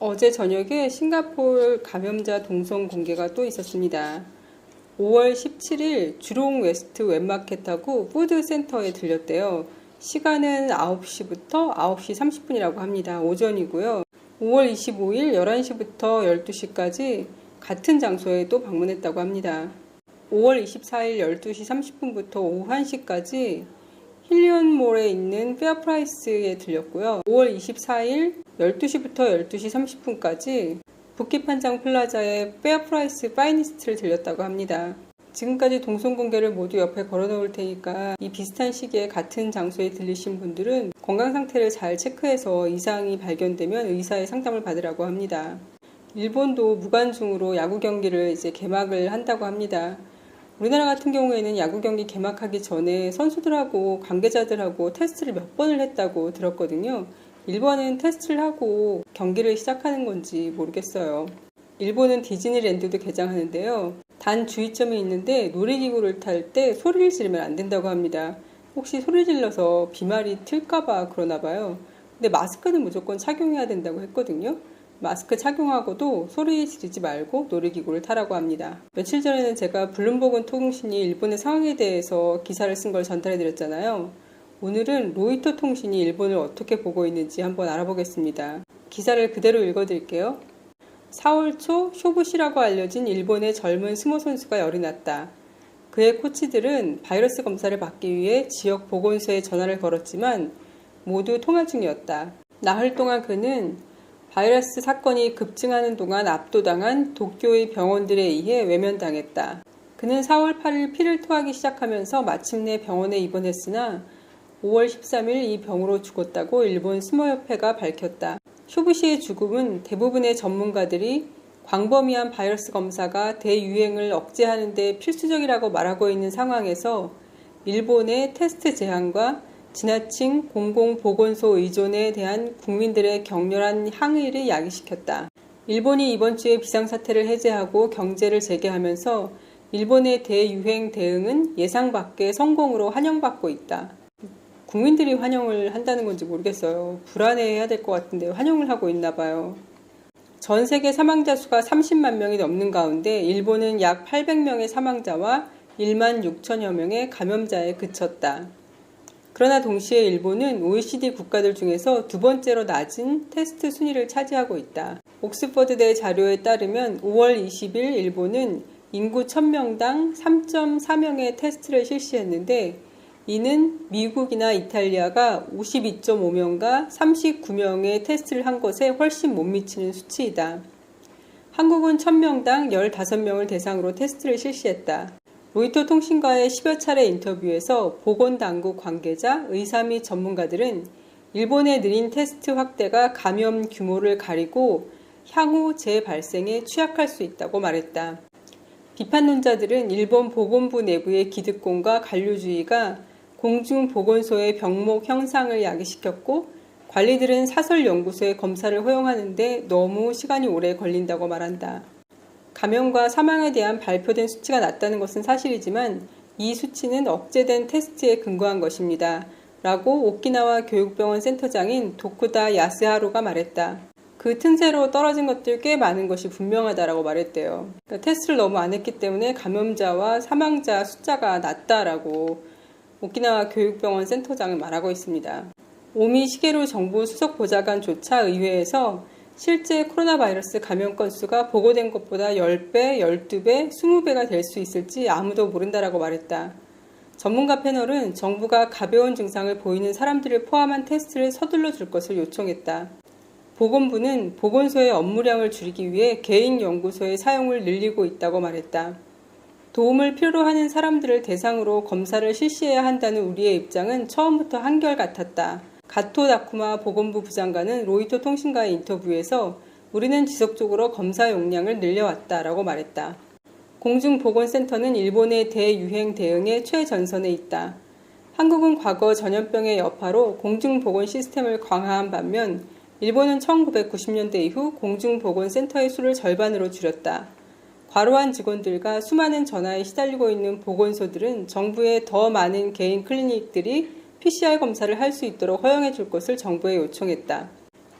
어제 저녁에 싱가포르 감염자 동선 공개가 또 있었습니다. 5월 17일 주롱 웨스트 웹마켓하고 푸드센터에 들렸대요. 시간은 9시부터 9시 30분이라고 합니다. 오전이고요. 5월 25일 11시부터 12시까지 같은 장소에 또 방문했다고 합니다. 5월 24일 12시 30분부터 오후 1시까지 힐리언몰에 있는 페어프라이스에 들렸고요. 5월 24일 12시부터 12시 30분까지 부키판장 플라자의 페어프라이스 파이니스트를 들렸다고 합니다. 지금까지 동선 공개를 모두 옆에 걸어 놓을 테니까 이 비슷한 시기에 같은 장소에 들리신 분들은 건강 상태를 잘 체크해서 이상이 발견되면 의사의 상담을 받으라고 합니다. 일본도 무관중으로 야구 경기를 이제 개막을 한다고 합니다. 우리나라 같은 경우에는 야구 경기 개막하기 전에 선수들하고 관계자들하고 테스트를 몇 번을 했다고 들었거든요. 일본은 테스트를 하고 경기를 시작하는 건지 모르겠어요. 일본은 디즈니랜드도 개장하는데요. 단 주의점이 있는데 놀이기구를 탈 때 소리를 지르면 안 된다고 합니다. 혹시 소리 질러서 비말이 튈까봐 그러나 봐요. 근데 마스크는 무조건 착용해야 된다고 했거든요. 마스크 착용하고도 소리 지르지 말고 놀이기구를 타라고 합니다. 며칠 전에는 제가 블룸버그 통신이 일본의 상황에 대해서 기사를 쓴 걸 전달해 드렸잖아요. 오늘은 로이터 통신이 일본을 어떻게 보고 있는지 한번 알아보겠습니다. 기사를 그대로 읽어드릴게요. 4월 초 쇼부시라고 알려진 일본의 젊은 스모 선수가 열이 났다. 그의 코치들은 바이러스 검사를 받기 위해 지역 보건소에 전화를 걸었지만 모두 통화 중이었다. 나흘 동안 그는 바이러스 사건이 급증하는 동안 압도당한 도쿄의 병원들에 의해 외면당했다. 그는 4월 8일 피를 토하기 시작하면서 마침내 병원에 입원했으나 5월 13일 이 병으로 죽었다고 일본 스모협회가 밝혔다. 쇼부시의 죽음은 대부분의 전문가들이 광범위한 바이러스 검사가 대유행을 억제하는 데 필수적이라고 말하고 있는 상황에서 일본의 테스트 제한과 지나친 공공보건소 의존에 대한 국민들의 격렬한 항의를 야기시켰다. 일본이 이번 주에 비상사태를 해제하고 경제를 재개하면서 일본의 대유행 대응은 예상 밖의 성공으로 환영받고 있다. 국민들이 환영을 한다는 건지 모르겠어요. 불안해해야 될 것 같은데 환영을 하고 있나 봐요. 전 세계 사망자 수가 30만 명이 넘는 가운데 일본은 약 800명의 사망자와 1만 6천여 명의 감염자에 그쳤다. 그러나 동시에 일본은 OECD 국가들 중에서 두 번째로 낮은 테스트 순위를 차지하고 있다. 옥스퍼드대 자료에 따르면 5월 20일 일본은 인구 1000명당 3.4명의 테스트를 실시했는데 이는 미국이나 이탈리아가 52.5명과 39명의 테스트를 한 것에 훨씬 못 미치는 수치이다. 한국은 1000명당 15명을 대상으로 테스트를 실시했다. 로이터 통신과의 10여 차례 인터뷰에서 보건당국 관계자, 의사 및 전문가들은 일본의 느린 테스트 확대가 감염 규모를 가리고 향후 재발생에 취약할 수 있다고 말했다. 비판론자들은 일본 보건부 내부의 기득권과 관료주의가 공중보건소의 병목 형상을 야기시켰고 관리들은 사설연구소의 검사를 허용하는데 너무 시간이 오래 걸린다고 말한다. 감염과 사망에 대한 발표된 수치가 낮다는 것은 사실이지만 이 수치는 억제된 테스트에 근거한 것입니다. 라고 오키나와 교육병원 센터장인 도쿠다 야스하루가 말했다. 그 틈새로 떨어진 것들 꽤 많은 것이 분명하다라고 말했대요. 그러니까 테스트를 너무 안 했기 때문에 감염자와 사망자 숫자가 낮다라고 오키나와 교육병원 센터장은 말하고 있습니다. 오미 시게루 정부 수석 보좌관조차 의회에서 실제 코로나 바이러스 감염 건수가 보고된 것보다 10배, 12배, 20배가 될 수 있을지 아무도 모른다라고 말했다. 전문가 패널은 정부가 가벼운 증상을 보이는 사람들을 포함한 테스트를 서둘러 줄 것을 요청했다. 보건부는 보건소의 업무량을 줄이기 위해 개인 연구소의 사용을 늘리고 있다고 말했다. 도움을 필요로 하는 사람들을 대상으로 검사를 실시해야 한다는 우리의 입장은 처음부터 한결같았다. 가토 다쿠마 보건부 부장관은 로이터 통신과의 인터뷰에서 우리는 지속적으로 검사 용량을 늘려왔다라고 말했다. 공중보건센터는 일본의 대유행 대응의 최전선에 있다. 한국은 과거 전염병의 여파로 공중보건 시스템을 강화한 반면 일본은 1990년대 이후 공중보건센터의 수를 절반으로 줄였다. 과로한 직원들과 수많은 전화에 시달리고 있는 보건소들은 정부의 더 많은 개인 클리닉들이 PCR 검사를 할 수 있도록 허용해 줄 것을 정부에 요청했다.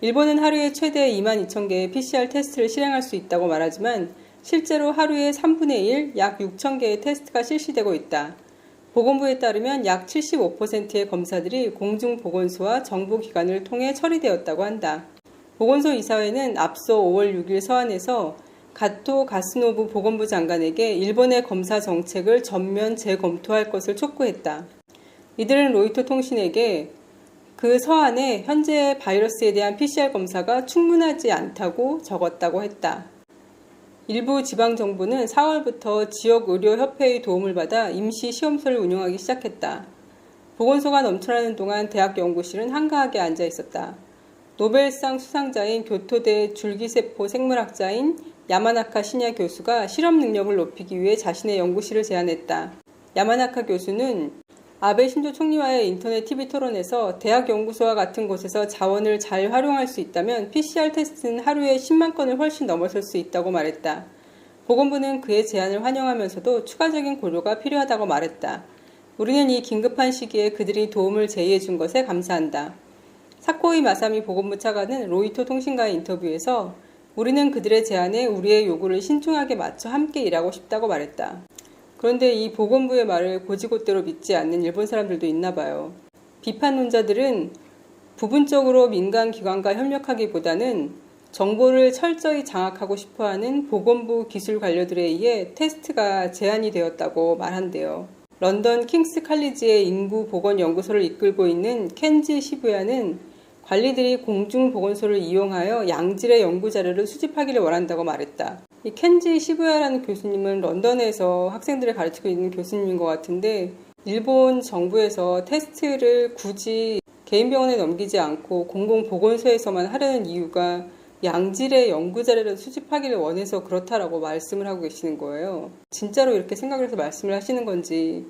일본은 하루에 최대 22,000개의 PCR 테스트를 실행할 수 있다고 말하지만 실제로 하루에 3분의 1, 약 6,000개의 테스트가 실시되고 있다. 보건부에 따르면 약 75%의 검사들이 공중보건소와 정부기관을 통해 처리되었다고 한다. 보건소 이사회는 앞서 5월 6일 서한에서 가토 가스노부 보건부 장관에게 일본의 검사 정책을 전면 재검토할 것을 촉구했다. 이들은 로이터 통신에게 그 서한에 현재 바이러스에 대한 PCR 검사가 충분하지 않다고 적었다고 했다. 일부 지방정부는 4월부터 지역의료협회의 도움을 받아 임시 시험소를 운영하기 시작했다. 보건소가 넘쳐나는 동안 대학 연구실은 한가하게 앉아 있었다. 노벨상 수상자인 교토대 줄기세포 생물학자인 야마나카 시냐 교수가 실험 능력을 높이기 위해 자신의 연구실을 제안했다. 야마나카 교수는 아베 신조 총리와의 인터넷 TV 토론에서 대학 연구소와 같은 곳에서 자원을 잘 활용할 수 있다면 PCR 테스트는 하루에 10만 건을 훨씬 넘어설 수 있다고 말했다. 보건부는 그의 제안을 환영하면서도 추가적인 고려가 필요하다고 말했다. 우리는 이 긴급한 시기에 그들이 도움을 제의해 준 것에 감사한다. 사코이 마사미 보건부 차관은 로이터 통신과의 인터뷰에서 우리는 그들의 제안에 우리의 요구를 신중하게 맞춰 함께 일하고 싶다고 말했다. 그런데 이 보건부의 말을 곧이곧대로 믿지 않는 일본 사람들도 있나 봐요. 비판론자들은 부분적으로 민간 기관과 협력하기보다는 정보를 철저히 장악하고 싶어하는 보건부 기술 관료들에 의해 테스트가 제한이 되었다고 말한대요. 런던 킹스 칼리지의 인구보건연구소를 이끌고 있는 켄지 시부야는 관리들이 공중보건소를 이용하여 양질의 연구자료를 수집하기를 원한다고 말했다. 이 켄지 시부야라는 교수님은 런던에서 학생들을 가르치고 있는 교수님인 것 같은데 일본 정부에서 테스트를 굳이 개인 병원에 넘기지 않고 공공보건소에서만 하려는 이유가 양질의 연구자료를 수집하기를 원해서 그렇다라고 말씀을 하고 계시는 거예요. 진짜로 이렇게 생각을 해서 말씀을 하시는 건지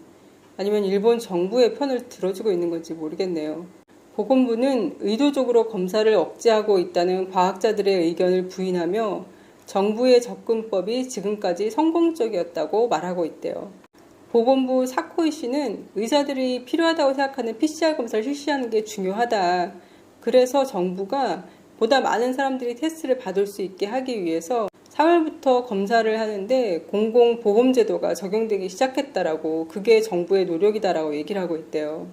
아니면 일본 정부의 편을 들어주고 있는 건지 모르겠네요. 보건부는 의도적으로 검사를 억제하고 있다는 과학자들의 의견을 부인하며 정부의 접근법이 지금까지 성공적이었다고 말하고 있대요. 보건부 사코이 씨는 의사들이 필요하다고 생각하는 PCR 검사를 실시하는 게 중요하다. 그래서 정부가 보다 많은 사람들이 테스트를 받을 수 있게 하기 위해서 4월부터 검사를 하는데 공공보험제도가 적용되기 시작했다라고 그게 정부의 노력이다라고 얘기를 하고 있대요.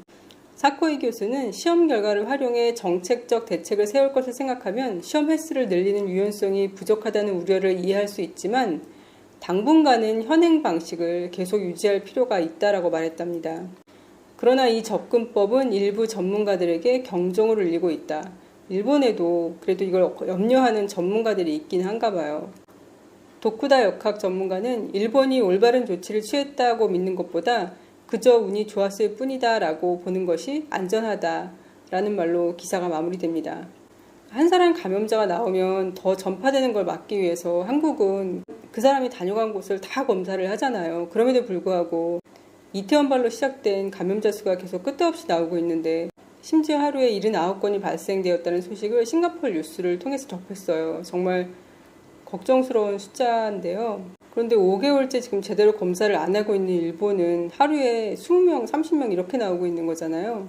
사코이 교수는 시험 결과를 활용해 정책적 대책을 세울 것을 생각하면 시험 횟수를 늘리는 유연성이 부족하다는 우려를 이해할 수 있지만 당분간은 현행 방식을 계속 유지할 필요가 있다라고 말했답니다. 그러나 이 접근법은 일부 전문가들에게 경종을 울리고 있다. 일본에도 그래도 이걸 염려하는 전문가들이 있긴 한가 봐요. 도쿠다 역학 전문가는 일본이 올바른 조치를 취했다고 믿는 것보다 그저 운이 좋았을 뿐이다 라고 보는 것이 안전하다라는 말로 기사가 마무리됩니다. 한 사람 감염자가 나오면 더 전파되는 걸 막기 위해서 한국은 그 사람이 다녀간 곳을 다 검사를 하잖아요. 그럼에도 불구하고 이태원발로 시작된 감염자 수가 계속 끝도 없이 나오고 있는데 심지어 하루에 79건이 발생되었다는 소식을 싱가포르 뉴스를 통해서 접했어요. 정말 걱정스러운 숫자인데요. 그런데 5개월째 지금 제대로 검사를 안 하고 있는 일본은 하루에 20명, 30명 이렇게 나오고 있는 거잖아요.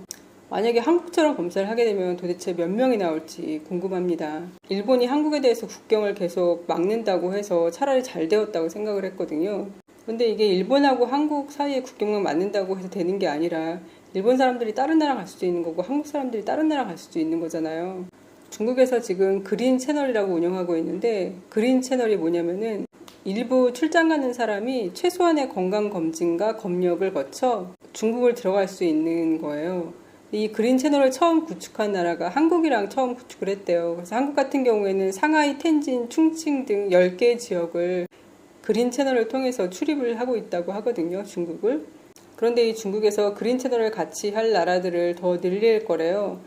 만약에 한국처럼 검사를 하게 되면 도대체 몇 명이 나올지 궁금합니다. 일본이 한국에 대해서 국경을 계속 막는다고 해서 차라리 잘 되었다고 생각을 했거든요. 근데 이게 일본하고 한국 사이에 국경만 막는다고 해서 되는 게 아니라 일본 사람들이 다른 나라 갈 수도 있는 거고 한국 사람들이 다른 나라 갈 수도 있는 거잖아요. 중국에서 지금 그린 채널이라고 운영하고 있는데 그린 채널이 뭐냐면은 일부 출장 가는 사람이 최소한의 건강검진과 검역을 거쳐 중국을 들어갈 수 있는 거예요. 이 그린 채널을 처음 구축한 나라가 한국이랑 처음 구축을 했대요. 그래서 한국 같은 경우에는 상하이, 텐진, 충칭 등 10개 지역을 그린 채널을 통해서 출입을 하고 있다고 하거든요, 중국을. 그런데 이 중국에서 그린 채널을 같이 할 나라들을 더 늘릴 거래요.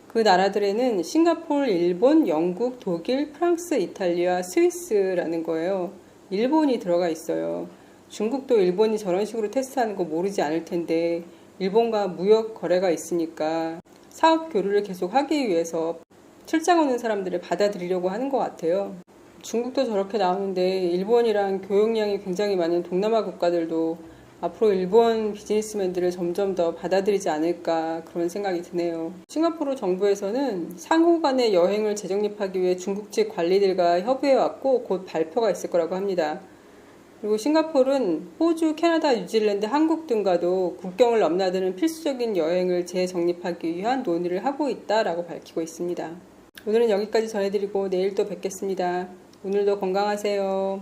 그 나라들에는 싱가포르, 일본, 영국, 독일, 프랑스, 이탈리아, 스위스라는 거예요. 일본이 들어가 있어요. 중국도 일본이 저런 식으로 테스트하는 거 모르지 않을 텐데 일본과 무역 거래가 있으니까 사업 교류를 계속 하기 위해서 출장 오는 사람들을 받아들이려고 하는 것 같아요. 중국도 저렇게 나오는데 일본이랑 교역량이 굉장히 많은 동남아 국가들도 앞으로 일본 비즈니스맨들을 점점 더 받아들이지 않을까 그런 생각이 드네요. 싱가포르 정부에서는 상호 간의 여행을 재정립하기 위해 중국집 관리들과 협의해왔고 곧 발표가 있을 거라고 합니다. 그리고 싱가포르는 호주, 캐나다, 뉴질랜드, 한국 등과도 국경을 넘나드는 필수적인 여행을 재정립하기 위한 논의를 하고 있다라고 밝히고 있습니다. 오늘은 여기까지 전해드리고 내일 또 뵙겠습니다. 오늘도 건강하세요.